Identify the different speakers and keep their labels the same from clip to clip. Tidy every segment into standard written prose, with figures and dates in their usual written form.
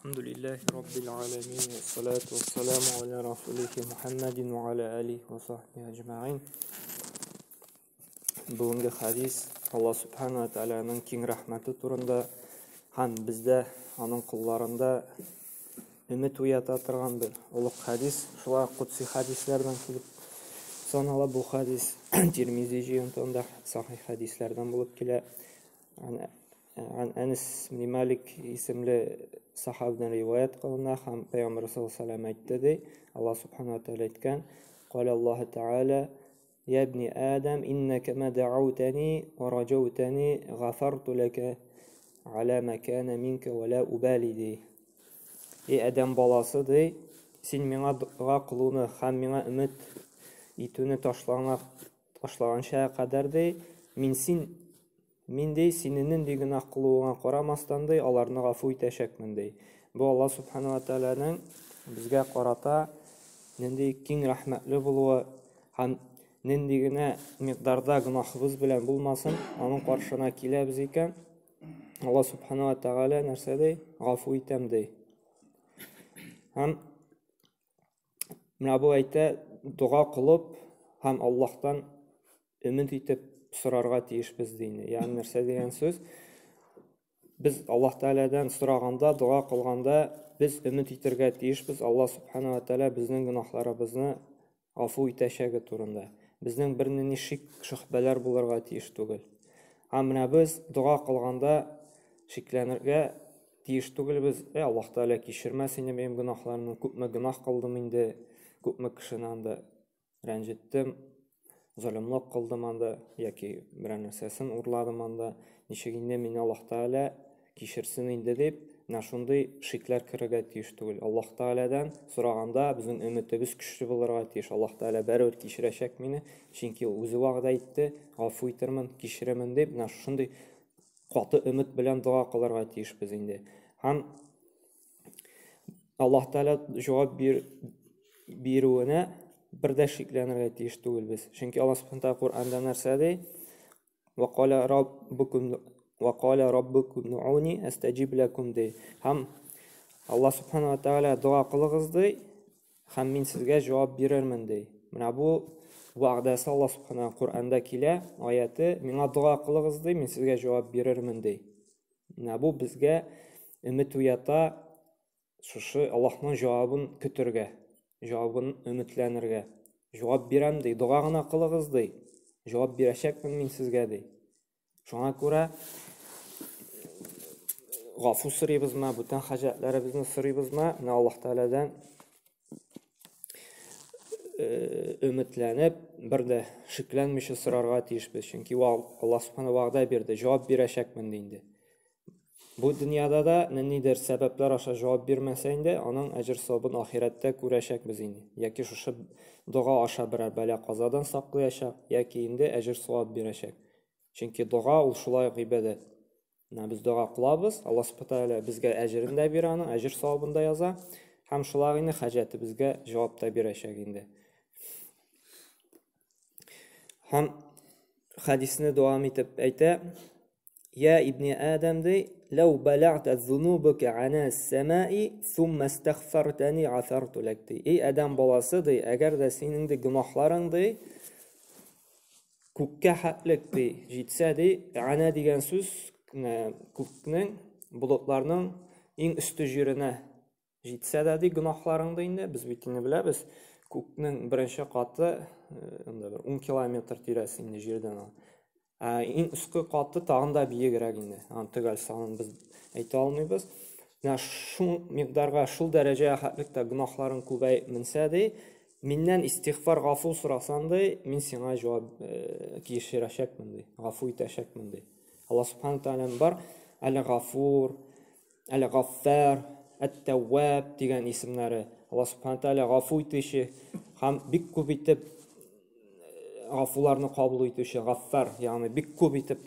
Speaker 1: Elhamdülillahi Rabbil alemin ve salatu ve selamu ala Resulih Muhammedin ve ala alihi ve sahbihi ecma'in. Bugungi hadis Allah subhanahu wa ta'ala'nın keng rahmeti turunda ham bizde onun kullarında ümit uyata turgan bir ulug' hadis. Şular qudsi hadislerden kelip sanala bu hadis Tirmizi jiyontonda sahih hadislerden bulup kele. An Enes bin Malik isimli sahabeden rivayet kılına ham Peygamber sallallahu aleyhi ve sellem aytdı. Allah subhanahu wa ta'ala aytgan: "Qala Allah Teala: Ya ibni Adam inneke ma da'awtani ve racawtani ghafartu leke ala ma kana minke ve la ubali." Ey Adam balası dey, sen mena dua kılууну ham mena ümit itүүнү taşlagança kadar dey, Min dey sininin de günah kılууга qaramastан dey, аларны гафу итәчәкмен dey. Bu Allah subhanahu wa ta'ala'nın bizge qarata nendey keng rahmetli buluğu ham nendigine miqdarda günahыбыз bilen bulmasın, onun karşına kilebіз eken Allah subhanahu wa ta'ala нәрсә dey? Гафу итәм dey. Ham mena bu ayta dua kılıp ham Allah'tan ümit itip sorarga tiyişbіз deyni. Yani нәрсә деген söz? Biz Allah Teala'dan soraganda, dua kılganda biz ümit itirge tiyişbіз. Allah subhanahu wa ta'ala bizning günahlarыбызны гафу итәчәге турында. Bizning birni şübheler bulurga tiyiş түгел. Ham mena biz dua kılganda şiklənirge tiyiş түгел biz. Allah Teala kişirmesin benim günahlarımı, köpme günah kıldım indi, köpme kişini anda rəncittim, zulümlük kıldım anda, yaki bir нәрсәсен urladım anda, nişeginde meni Allah Teala kişirsin indi deyip, şunday şikler kirige tiyiş түгел. Allah Teala'dan soraganda bizim ümitimiz güçlü bulurga tiyiş. Allah Teala bərabər kişireşek meni, çünkü özü vaqda aytdı, гафу itermen, kişiremen deyip, şunday katı ümit bilen dua kılırga tiyiş biz indi. Ham Allah Teala cevap biruuna bir de şiklenirge tiyiş түгел biz. Çünkü Allah subhanahu wa ta'ala Kur'an'da нәрсә dey? Ve qala rabbukum ud'uni astajib lakum dey. Ham Allah subhanahu wa ta'ala dua kılığız dey, ham men sizge cevap berermen dey. Mena bu va'dası Allah subhanahu Kur'an'da kile ayeti, mena dua kılığız dey, men sizge cevap berermen dey. Mena bu bizge ümit uyata şuшы Allah'ın cevabın kütürge, cevabın ümitlenirge. Cevap berem dey, dua gına kılığız dey. Cevap bereşekmen men sizge dey. Şuna göre гафу сұрайбызма, бүтін хажатларыбызны сұрайбызма, Allah Teala'dan ümitlenip bir de şiklenmişi sırarga tiyişbiz. Çünkü Allah subhanahu vaqda berdi, cevap bereşekmen deyindi. Bu dünyada da nedir sebepler aşa cevap bermeseyinde, onun ecir savabın ahirette göreşekmiz indi. Yaki şu dua aşa birer bela qazadan saklayacak, yaki indi ecir savab bereşek. Çünkü dua ol şulay ibadet. Biz dua kılabız, Allah subhanahu ta'ala bizge ecrin de bir anı, ecir savabında yaza, hem şulağını haceti bizge cevap da bir eşek indi. Hem hadisini devam edip ayta: Ya ibni Adam dey, "Law balagta zunubuka ana semai, thumma istaghfartani afartu lak." dey. Ey adam balası dey, eğer de senin de günahların dey, kökке hatlik dey, jitse dey, ana degen söz köknün, bulutlarının en üstü jirine jitse de dey günahlarında indi. Biz bitini bilemiz. Köknün birinci katı 10 kilometr tiresi indi jirden. En üstü katı tağında biyegerek indi. Antıgal sanın biz ayta almayız. Şu miqdarga, şu dereceye hatlikte günahların köbey minse dey, Mindən istiğfar, гафу surasan dey, min sana cevap kişireşekmen dey, гафу itəşekmen dey. Allah subhanahu ta'ala var, El-Gafur, El-Gaffar, El-Tevvab degen isimleri. Allah subhanahu ta'ala гафу itişi, ham bik köp itip гафуларны kabul itişi, Gaffar, yani bik köp itip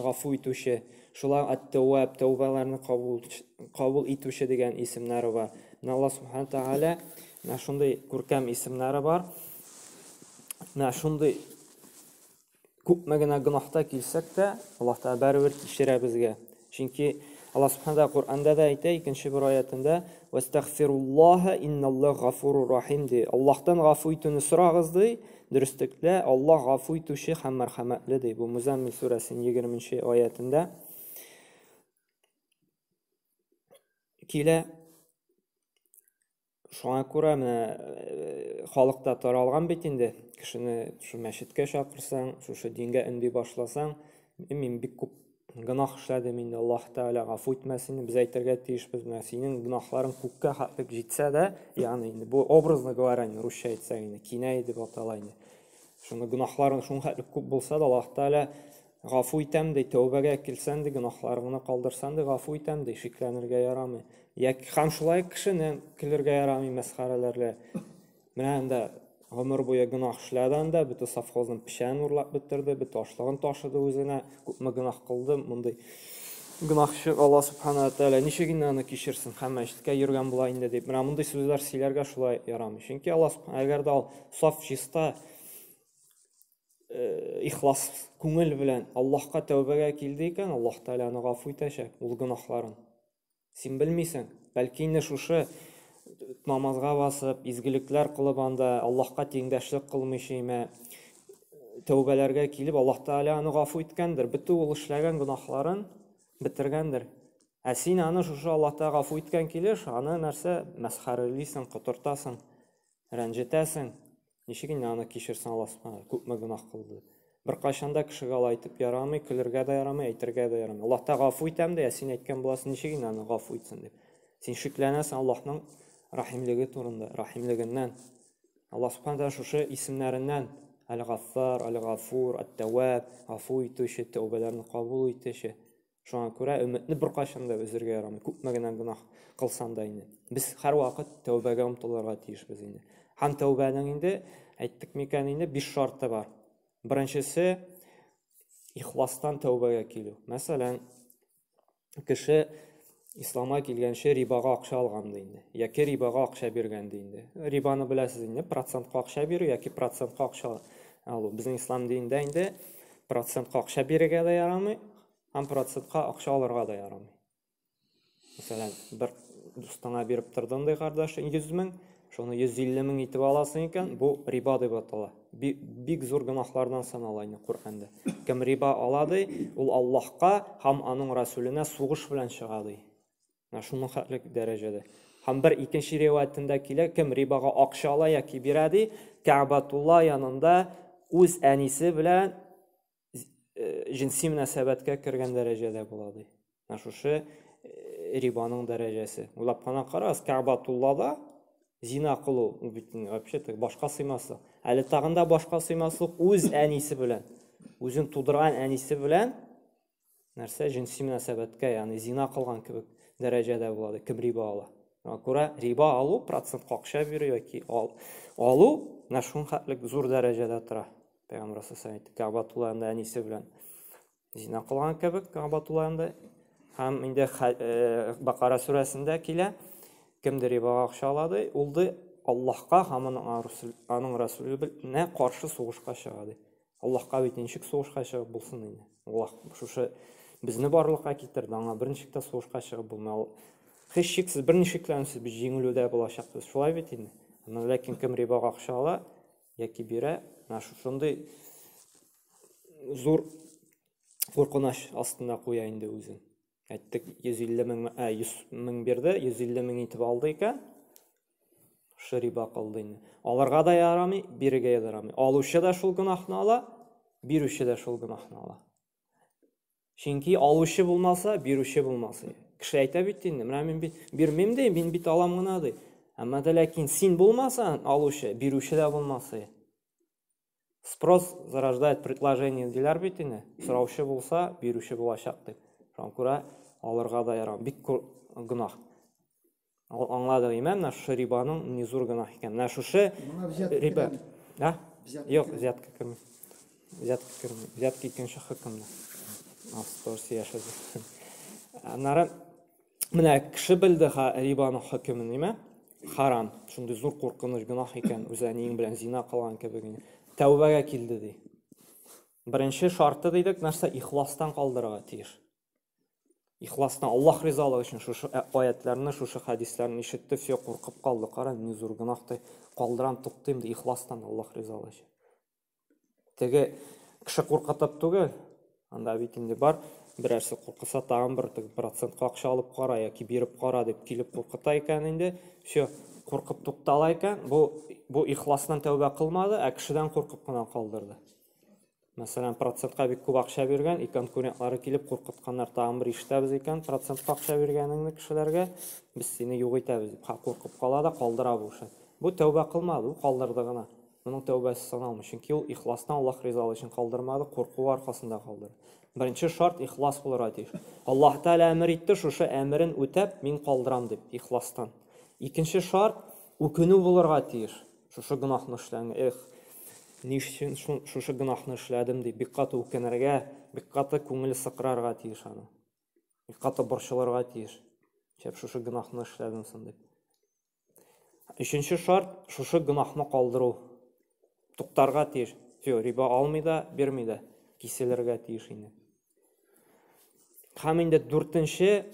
Speaker 1: гафу itişi, şular El-Tevvab, tevbalarını kabul itişi degen isimleri var. Allah subhanahu ta'ala şunday görkem isimleri var. Şunday köpmegine günahta kilsek de Allah Teala bərabər kişirə bizge. Çünkü Алла Субхана Құр'анда да айтты, екінші бір аятында: "Вастагфируллаха инналлаха гафурур рахим" де. Аллахтан гафу итүне сұрағыз де, дөрестлекле, Аллах гафу итүче һәм мәрхәмәтле де. Бу Музаммил сүрәсенең 20-нче аятында килә. Шуңа күрә менә халыкта таралган бит инде, кешене шу мәчеткә чакырсаң, шушы дингә өнди башласаң, мин бик күп гынах эшләдем инде, Аллаһ Тәгалә гафу итмәсен, без әйтергә тиешбез, менә синең гынахларың күккә хәтлек җитсә дә, ягъни инде бу образны говоря, русча әйтсәк инде, киная дип атала инде. Шуны гынахларың шуң хәтлек күп булса да, Аллаһ Тәгалә гафу итәм ди, тәүбәгә килсәң ди, гынахларыңны калдырсаң ди, гафу итәм ди, шикләнергә ярамый. Яки һәм шулай кешене көлергә ярамый мәсхәрәләргә. Менә анда гомер буе гынах эшләгән дә, бөтен совхозның печән урлап бетерде, бөтен ашлыгын ташыды үзенә, күпме гынах кылды, мондый гынахчы Алла Субхана ва Тәгалә ничек инде аны кичерсен, һәм мәчеткә йөргән була инде дип. Менә мондый сүзләр сөйләргә шулай ярамый. Чөнки Алла Субхана, әгәр дә саф чиста ихлас күңел белән Аллаһка тәүбәгә килде икән, Аллаһ Тәгалә аны гафу итәчәк, ул гынахларын. Син белмисең, бәлки инде шушы намазга басып, изгелекләр кылып анда Аллаһка тиңдәшлек кылмыйча тәүбәләргә килеп, Аллаһ Тәгалә аны гафу иткәндер, бөтен ул эшләгән гынахларын бетергәндер. Ә син аны шушы Аллаһ Тәгалә гафу иткән килеш, аны нәрсә мәсхәрәлисең, котыртасың, рәнҗетәсең. Ничек инде аны кичерсен Аллаһ Субхана, күпме гынах кылды. Бер кайчанда кешегә алай әйтеп ярамый, көлергә дә ярамый, әйтергә дә ярамый. Аллаһ Тәгалә гафу итәм дә, син әйткән буласың, ничек инде аны гафу итсен дип. Син шикләнәсең Аллаһның рахимлеге турында, рахимлегеннән. Аллаһ Субхана шушы исемнәреннән: Әл-Гаффар, Әл-Гафур, Әт-Тәвваб, гафу итүче, тәүбәләрне кабул итүче. Шуңа күрә өмметне бер кайчанда өзергә ярамый, күпме генә гынах кылсаң да инде. Без һәрвакыт тәүбәгә омтылырга тиешбез инде. Һәм тәүбәнең инде әйттек микән инде 5 шарты бар. Беренчесе ихластан тәүбәгә килү. Мәсәлән, кеше исламга килгәнче рибага акча алган инде, яки рибага акча биргән инде. Рибаны беләсез инде, процентка акча бирү яки процентка акча алу. Безнең ислам динендә инде процентка акча бирергә дә ярамый, һәм процентка акча алырга да ярамый. Мәсәлән, бер дустыңа биреп тордың ди кардаш 100 мең, шуны 150 мең итеп аласың икән, бу риба дип атала. Бик зур гынахлардан санала инде Коръәндә. Кем риба ала ди, ул Аллаһка һәм аның Расүленә сугыш белән чыга ди. Шуның хәтлек дәрәҗәдә. Һәм бер икенче риваятендә килә, кем рибага акча ала яки бирә ди, Кәгъбәтулла янында үз әнисе белән җинси мөнәсәбәткә кергән дәрәҗәдә була ди. Шушы рибаның дәрәҗәсе. Уйлап кына карагыз, Кәгъбәтуллада зина кылу, вообще-то башка сыймаслык. Әле тагында башка сыймаслык үз әнисе белән, үзен тудырган әнисе белән нәрсә җинси мөнәсәбәткә, ягъни зина кылган кебек дәрәҗәдә була ди, кем риба ала. Күрә, риба алу, процент акча бирү яки алу, шуның хәтлек зур дәрәҗәдә тора. Пәйгамбер әйтте, Кәгъбәтулла янында әнисе белән зина кылган кебек, Кәгъбәтулла янында. Һәм инде Бакара сүрәсендә килә, кемдер рибага акча алады, ул ди Аллаһка һәм аның Расүленә каршы сугышка чыга ди. Аллаһка бит ничек сугышка чыгып булсын инде. Аллаһ шушы безне барлыкка китерде, аңа берничек тә сугышка чыгып булмый. Һеч шиксез берничекләнсез без җиңелүдә булачакбыз. Шулай бит инде. Ләкин кем рибага акча ала яки бирә, шундый зур куркыныч астында куя инде үзен. Әйттек, 150 мең бирде, 150 мең итеп алды икән, риба кылды инде. Аларга да ярамый, бирергә дә ярамый. Алучы да шул гынахны ала, бирүче дә шул гынахны ала. Чөнки алучы булмаса, бирүче булмаса. Кеше әйтә бит инде, менә мин бирмим ди, мин бит алам гына ди. Әмма дә ләкин син булмасаң, алучы, бирүче дә булмаса. Спрос зарождает предложение диләр бит инде. Сораучы булса, бирүче булачак ди. Шуңа күрә алырга да ярамый, бик гынах. Аңладык имам, шушы рибаның ни зур гынах икән. Шушы риба, Yok, взятка кирми. Взятка икенче хөкемдә. Австрия яшәде. Аннары менә кеше белде рибаның хөкемен, ниме? Харам. Шундый зур куркыныч гынах икән, үзенең белән зина кылган кебек. Тәүбәгә килде ди. Беренче шарты дидек, нәрсә ихластан калдырырга тиеш. Ихластан Аллах ризалыгы өчен шушы аятларны, шушы хадисларны ишетте, все куркып калды. Кара, ни зур гынахты калдырам, туктыйм ди ихластан Аллах ризалыгы өчен. Теге кеше куркытып түгел, анда бит инде бар, берәрсе куркыса тагын бер процентка акча алып кара яки биреп кара дип килеп куркыта икән инде, все куркып туктала икән, бу ихластан тәүбә кылмады, ә кешедән куркып кына калдырды. Мәсәлән, процентка бик күп акча биргән, конкурентлары килеп куркытканнар, тагын бер ишетәбез икән, процентка акча биргәнеңне кешеләргә, без сине юк итәбез дип куркып кала да калдыра бу эшен. Бу тәүбә кылмады, бу калдырды гына. Моның тәүбәсе саналмый, чөнки ул ихластан Аллах ризалыгы өчен калдырмады, курку аркасында калдырды. Беренче шарт ихлас булырга тиеш. Аллаһ Тәала әмер итте, шушы әмерен үтәп, мин калдырам дип, ихластан. Икенче шарт үкенү булырга тиеш. Шушы гынахны эшләгән, ни өчен шушы гынахны эшләдем дип, бик каты үкенергә, бик каты күңеле сыкрарга тиеш аны. Бик каты борчылырга тиеш. Шушы гынахны эшләдем сон дип. Өченче шарт шушы гынахны калдыру. Туктарга тиеш. Риба алмый да, бирмей да, киселергә тиеш инде. Һәм инде дүртенче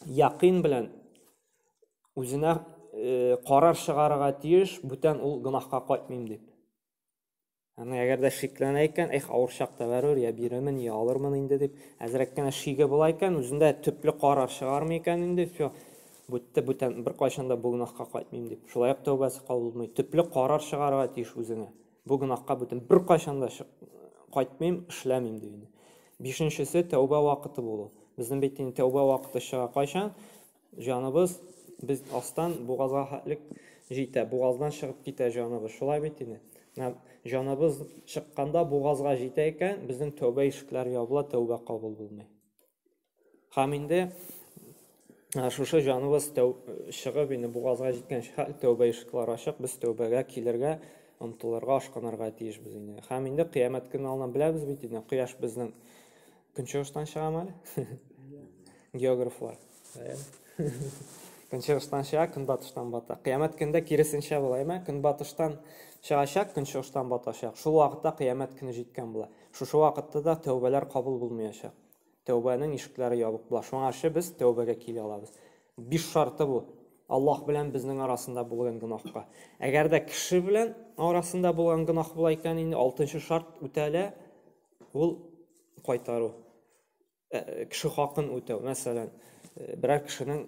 Speaker 1: якын белән үзенә карар чыгарырга тиеш, бүтән ул гынахка кайтмыйм дип. Әгәр дә шикләнә икән, авыр чакта барыр, я бирәмен, я алырмын инде дип, әзрәк кенә шиге була икән, үзендә төпле карар чыгармый икән инде, все, бүтән бер кайчан да бу гынахка кайтмыйм дип. Шулай ук тәүбәсе кабул булмый. Төпле карар чыгарырга тиеш үзеңә. Бу гынахка бүтән бер кайчан да кайтмыйм, эшләмим дип. Бишенчесе тәүбә вакыты булу. Безнең бит инде тәүбә вакыты чыга кайчан? Җаныбыз без астан бугазга хәтлек җитә, бугаздан чыгып китә җаныбыз. Шулай бит инде. Җаныбыз чыкканда бугазга җитә икән, безнең тәүбә ишекләре ябыла, тәүбә кабул булмый. Һәм инде шушы җаныбыз чыгып инде бугазга җиткәнче тәүбә ишекләре ачык, без тәүбәгә килергә, омтылырга, ашкынырга тиешбез инде. Һәм инде кыямәт көне алдан беләбез бит инде, кояш безнең көнчыгыштан чыгамы әле? Географлар. Көнчыгыштан чыга, көнбатыштан бата. Кыямәт көндә киресенчә булаймы? Көнбатыштан чыгачак, көнчыгыштан батачак. Шул вакытта кыямәт көне җиткән була. Шушы вакытта да тәүбәләр кабул булмаячак. Тәүбәнең ишекләре ябык була. Шуңа без тәүбәгә килә алабыз. 5 шарты бу. Аллаһ белән безнең арасында булган гынахка. Әгәр дә кеше белән арасында булган гынах була икән, инде 6нчы шарт үтәлә, ул кайтару. Кеше хакын үтәү. Мәсәлән, берәр кешенең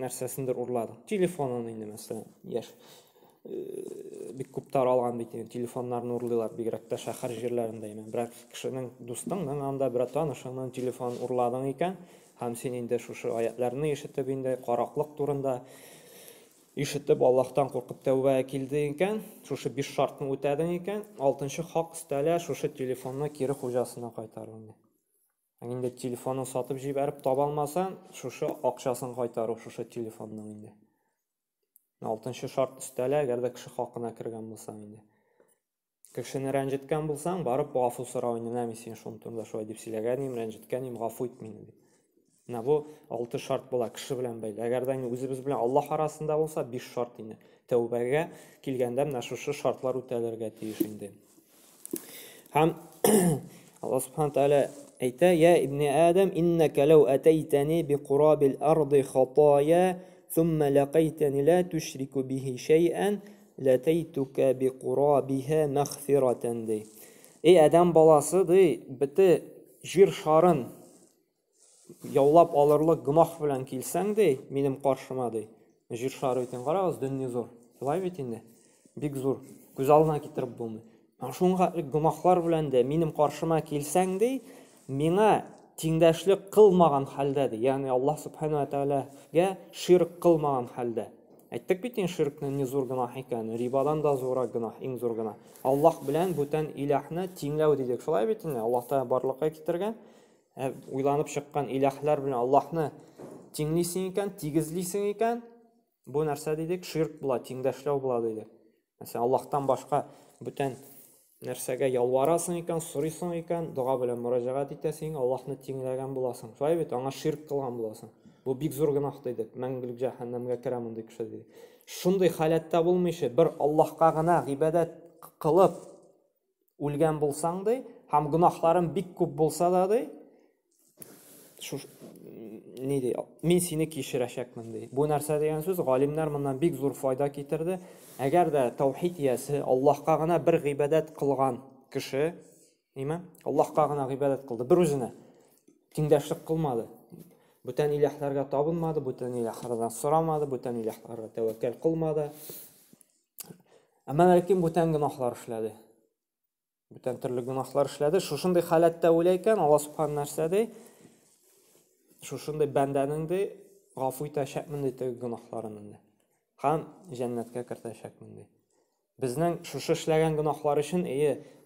Speaker 1: нәрсәсендер урлады. Телефонын инде мәсәлән, яшь бик күп таралган бит инде, телефоннарны урлыйлар, бигрәк тә шәһәр җирләрендә. Берәр кешенең дустыңның анда бер танышыңның телефонын урладың икән, һәм син инде шушы аятларны ишетеп инде караклык турында ишетеп Аллаһтан куркып тәүбәгә килдең икән, шушы 5 шартны үтәдең икән, 6нчы хак өстәлә шушы телефонны кире хуҗасына кайтару инде. Инде телефонын сатып җибәреп таба алмасаң, шушы акчасын кайтару шушы телефонның инде. 6нчы шарт өстәлә, әгәр дә кеше хакына кергән булсаң инде. Кешене рәнҗеткән булсаң, барып гафу сорау инде, мен син шуны турында шулай дип сөйләгәнем, рәнҗеткәнем, гафу ит мине дип. Бу 6 шарт була кеше белән бәйле. Әгәр дә үзебез белән Аллаһ арасында булса, 5 шарт инде. Тәүбәгә килгәндә менә шушы шартлар үтәлергә тиеш инде. Һәм Аллаһ Субханаһу Тәала әйтә: "Я ибни Адам, иннaka law ataytani biqurabil ardi khataya, thumma laqaytani la tushriku bihi shay'an, lataytuka biqurabiha maghfiratan." Ey Адам баласы, бите җир шарын яулап алырлык гынах белән килсәң, минем каршыма, җир шары икән, карагыз, дөнья зур. Шулай бит инде. Бик зур. Күз алдына китереп булмый. Шуңа гынахлар белән дә минем каршыма килсәң, миңа тиңдәшлек кылмаган хәлдә, ягъни Аллаһ Субханаһу Тәаләгә ширк кылмаган хәлдә. Әйттек бит, ширкның ни зур гынах икән, рибадан да зуррак гынах, иң зур гынах. Аллаһ белән бүтән илаһны тиңләү дидек. Шулай бит инде, Аллаһ Тәала барлыкка китергән. Уйланып чыккан илаһлар белән Аллаһны тиңлисең икән, тигезлисең икән, бу нәрсә дидек? Ширк була, тиңдәшләү була дидек. Мәсәлән, Аллаһтан башка бүтән нәрсәгә ялварасың икән, сорыйсың икән, дуга белән мөрәҗәгать итәсең, Аллаһны тиңләгән буласың. Шулай бит, аңа ширк кылган буласың. Бу бик зур гынах дидек. Мәңгелек җәһәннәмгә керә мондый кеше дидек. Шундый халәттә булмыйчы, бер Аллаһка гына гыйбадәт кылып үлгән булсаң, һәм гынахларың бик күп булса да, Мен сені кешірәшәкмен дей. Бу нәрсә дигән сүз галимнәр моннан бик зур файда китерде. Әгәр дә таухид иясе Аллаһка гына бер гыйбадәт кылган кеше, Аллаһка гына гыйбадәт кылды, бер үзенә тиңдәшлек кылмады. Бүтән иләһләргә табынмады, бүтән иләһләрдән сорамады, бүтән иләһләргә тәвәккәл кылмады. Әмма ләкин бүтән гынаһлар эшләде. Бүтән төрле гынаһлар эшләде. Шушындый халәттә уйлайкан, Алла субхан нәрсә ди? Шушындый бәндәнең ди гафу итәчәкмен ди теге гынаһларының. Һәм җәннәткә кертәчәкмен ди. Безнең шушы эшләгән гынаһлар өчен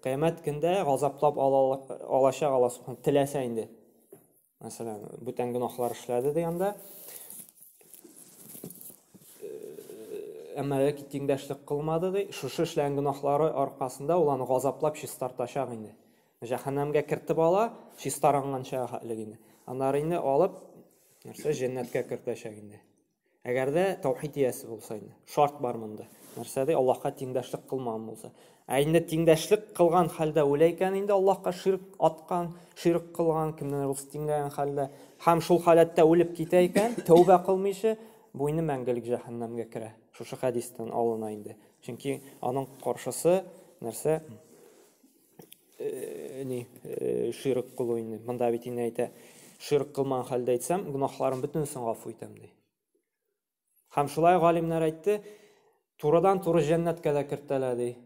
Speaker 1: кыямәт көндә газаплап алачак Алла субхан теләсә инде. Мәсәлән, бүтән гынаһлар эшләде дигәндә, әмма ләкин тиңдәшлек кылмады ди, шушы эшләгән гынаһлары аркасында ул аны газаплап чистартачак инде. Җәһәннәмгә кертеп ала, чистаранганча хәтлек инде. Аннары инде алып, нәрсә җәннәткә кертәчәк инде. Әгәр дә таухид иясе булса инде, шарт бар монда. Нәрсә ди, Аллаһка тиңдәшлек кылмаган булса. Ә инде тиңдәшлек кылган хәлдә уйлайкан инде Аллаһка ширк аткан, ширк кылган, кемнәр булса тиңдәгән хәлдә, һәм шул халәттә үлеп китә икән, тәүбә кылмыйча, бу инде мәңгелек җәһәннәмгә керә. Шушы хәдистән алына инде. Чөнки аның каршысы нәрсә? Ширк кылу инде. Монда бит инде әйтә, ширк кылмаган хәлдә әйтсәм, гынаһларым бөтенсен гафу итәм ди. Һәм шулай галимнәр әйтте, турыдан туры җәннәткә дә кертәләр ди.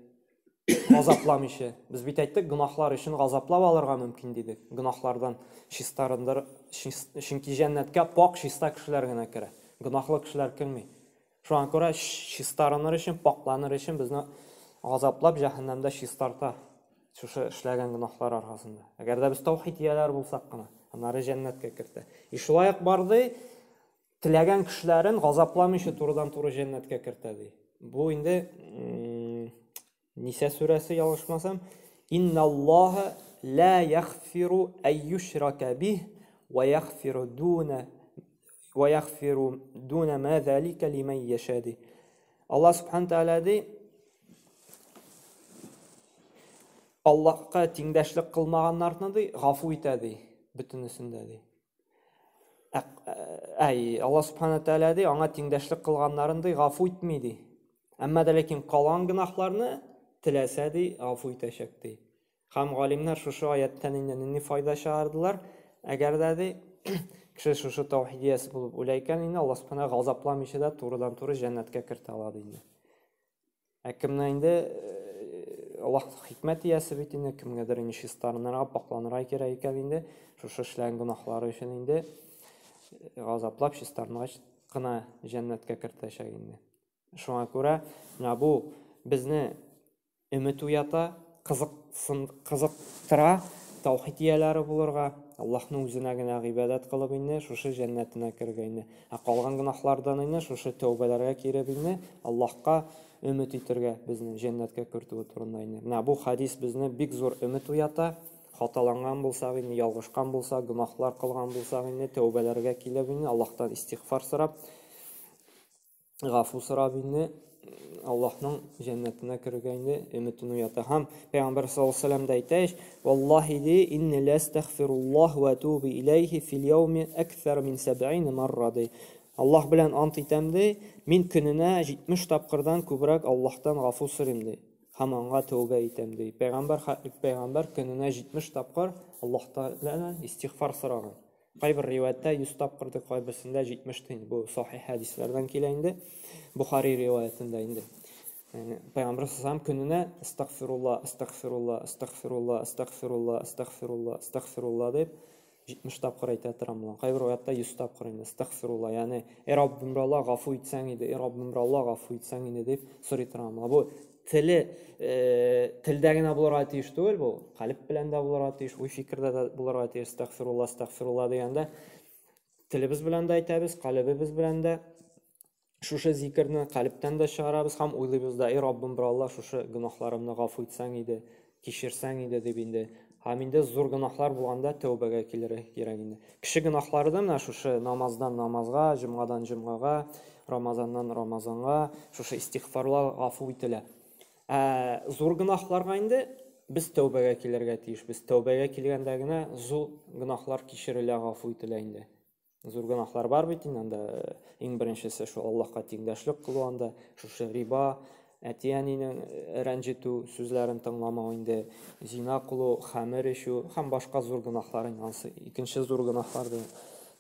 Speaker 1: Газапламыйча. Без бит әйттек, гынаһлар өчен газаплап алырга мөмкин дидек. Гынаһлардан чистарындыр, чөнки җәннәткә пак чиста кешеләр генә керә. Гынаһлы кешеләр килми. Шуңа күрә чистарыныр өчен, пакланыр өчен безне газаплап җәһәннәмдә чистарта. Шушы эшләгән гынаһлар аркасында. Әгәр дә без таухид ияләре булсак кына, аннары җәннәткә кертә. Шулай ук барды, теләгән кешеләрен газапламыйча турыдан туры җәннәткә кертә ди. Бу инде Ниса сүрәсе ялгышмасам, Инналлаха ла яхфиру ан юшрака бих ва яхфиру дуна ма залика лиман яша ди. Аллаһ субхан тааля ди, Аллаһка тиңдәшлек кылмаганнарны ди гафу итә ди, бөтенесендә ди. Аллаһ субхан тааля ди, аңа тиңдәшлек кылганнарын ди гафу итми ди. Әмма дә ләкин калган гынаһларны теләсә ди гафу итәчәк ди. Һәм галимнәр шушы аяттан инде ни файда чыгардылар? Әгәр дә ди кеше шушы таухид иясе булып уйлайкан инде Аллаһ субхана газапламыйча да турыдан туры җәннәткә кертә ала ди инде. Кемне инде Аллаһ хикмәт иясе бит инде кемгәдер инде чистарынырга, пакланырга кирәк икән инде шушы эшләгән гынаһлары өчен инде газаплап чистарынырга гына җәннәткә кертәчәк инде. Шуңа күрә бу безне өмет уята, кызыктыра, таухид ияләре булырга, Аллаһның үзенә генә гыйбадәт кылып инде шушы җәннәтенә кергән инде. Калган гынаһлардан инде шушы тәүбәләргә кирәк инде Аллаһка өмет итәргә, безне җәннәткә кертүе турында инде. Бу хадис безне бик зур өмет уята. Хаталанган булсак инде, ялгышкан булсак, гынаһлар кылган булсак инде тәүбәләргә килеп инде Аллаһтан истигъфар сорап, гафу сорап инде Аллаһның җәннәтенә кергән инде өметін уята. Һәм Пәйгамбер саллаллаһу алейһи ва саллям да әйтә, "Валлаһи ди инни ла астагфируллаһ ва атубу илейһи фил яуми аксар мин 70 марра ди." Аллаһ белән ант итәм ди, мин көненә 70 тапкырдан күбрәк Аллаһтан гафу сорыйм ди. Һәм аңа тәүбә итәм ди. Пәйгамбер көненә 70 тапкыр Аллаһтан истигъфар сораган. Кайбер риваяттә 100 тапкыр ди, кайберсендә 70 ди. Бу сахих хадисләрдән килә инде. Бухари риваятында инде. Пәйгамбер саллаллаһу көненә астагфирулла, астагфирулла, астагфирулла, астагфирулла, астагфирулла, астагфирулла дип 70 тапкыр әйтә торам. Кайбер риваятта 100 тапкыр инде астагфирулла, ягъни Раббим Алла гафу итсәң иде, Раббим Алла гафу итсәң иде дип сорый торам. Бу телдә генә булырга тиеш түгел бу, калып белән дә булырга тиеш, уй фикердә дә булырга тиеш. Астагфирулла, астагфирулла дигәндә телебез белән дә әйтәбез, калыбыбыз белән дә шушы зикерне калыптан да чыгарабыз һәм уйлыйбыз да, Раббим Алла шушы гынаһларымны гафу итсәң иде, кичерсәң иде дип инде. Һәм инде зур гынаһлар булганда тәүбәгә килергә кирәк инде. Кеше гынаһлары да менә шушы намаздан намазга, җомгадан җомгага, Рамазаннан Рамазанга шушы истигъфарлар гафу ителә. Зур гынаһларга инде без тәубәгә килергә тиеш. Без тәубәгә килгәндә генә зур гөнаһлар кичерелә, гафу ителә инде. Зур гөнаһлар бар бит инде, анда иң беренчесе шул Аллаһка тиңдәшлек кылу, анда шушы риба, әти-әнинең рәнҗетү, сүзләрен тыңламау инде, зина кылу, хәмер эчү һәм башка зур гөнаһлар инде. Икенче зур гөнаһларны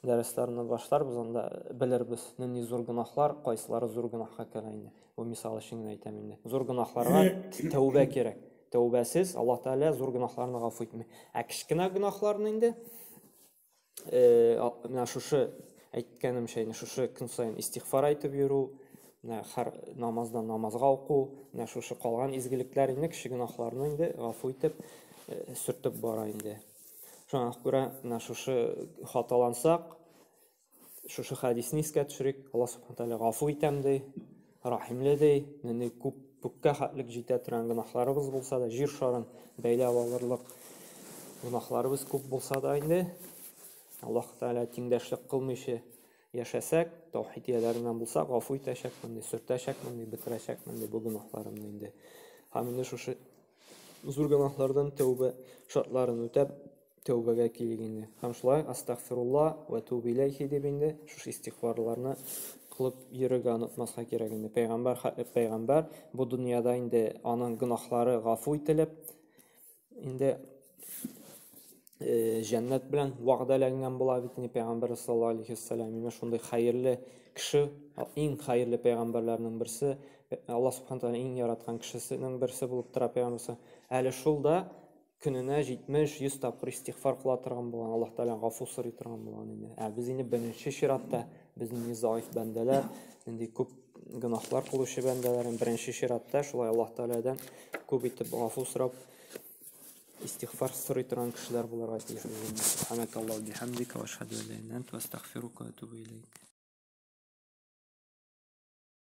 Speaker 1: дәресләрне башларбыз, анда белербез, нинди зур гөнаһлар, кайсылары зур гөнаһка керә инде. Бу мисал өчен генә әйтәм инде. Зур гөнаһларга тәүбә кирәк. Тәүбәсез Аллаһ Тәгалә зур гөнаһларны гафу итмәй. Ә кичкенә гөнаһларны инде менә шушы әйткәнемчә, шушы көн сайын истигъфар әйтеп йөрү, менә һәр намаздан намазга уку, менә шушы калган изгелекләр инде кичек гөнаһларны инде гафу итеп сөртеп бара инде. Шуңа күрә менә шушы хаталансак, шушы хадисне искә төшерик. Аллаһ Субхану Тәгалә гафу итәм ди, рахимле ди, нинди күпкә хәтлек җитә торган гөнаһларыбыз булса да, җир шарын бәйләп алырлык гөнаһларыбыз күп булса да инде, Аллаһ Тәгалә тиңдәшлек кылмыйча яшәсәк, тәүхид ияләреннән булсак, гафу итәчәкмен ди, сөртәчәкмен ди, бетерәчәкмен ди бу гөнаһларымны инде. Һәм инде шушы зур гөнаһлардан тәүбә шартларын үтәп, тәүбәгә килик инде. Һәм шулай астагфирулла ва тубу илейхи дип инде шушы истигъфарларны кылып йөрергә онытмаска кирәк инде. Пәйгамбәр бу дөньяда инде аның гөнаһлары гафу ителеп, инде җәннәт белән вәгъдәләнгән була бит инде Пәйгамбәр саллаллаһу алейхи ва саллям. Менә шундый хәерле кеше, иң хәерле пәйгамбәрләрнең берсе, Аллаһ Субхану Тәгалә иң яраткан кешесенең берсе булып тора Пәйгамбәр. Әле шулда көненә 70-100 тапкыр истигъфар кыла торган булган, Аллаһ Тәгалә гафу сорый торган булган инде. Ә без инде беренче чиратта, безнең заиф бәндәләр, инде күп гөнаһлар кылучы бәндәләр, беренче чиратта шулай Аллаһ Тәгаләдән күп итеп гафу сорап истигъфар сорый торган кешеләр булырга тиеш. Субханакаллаһу бихамдика ва ашһаду ан ла илаха илля анта астагфирука ва атубу илейк.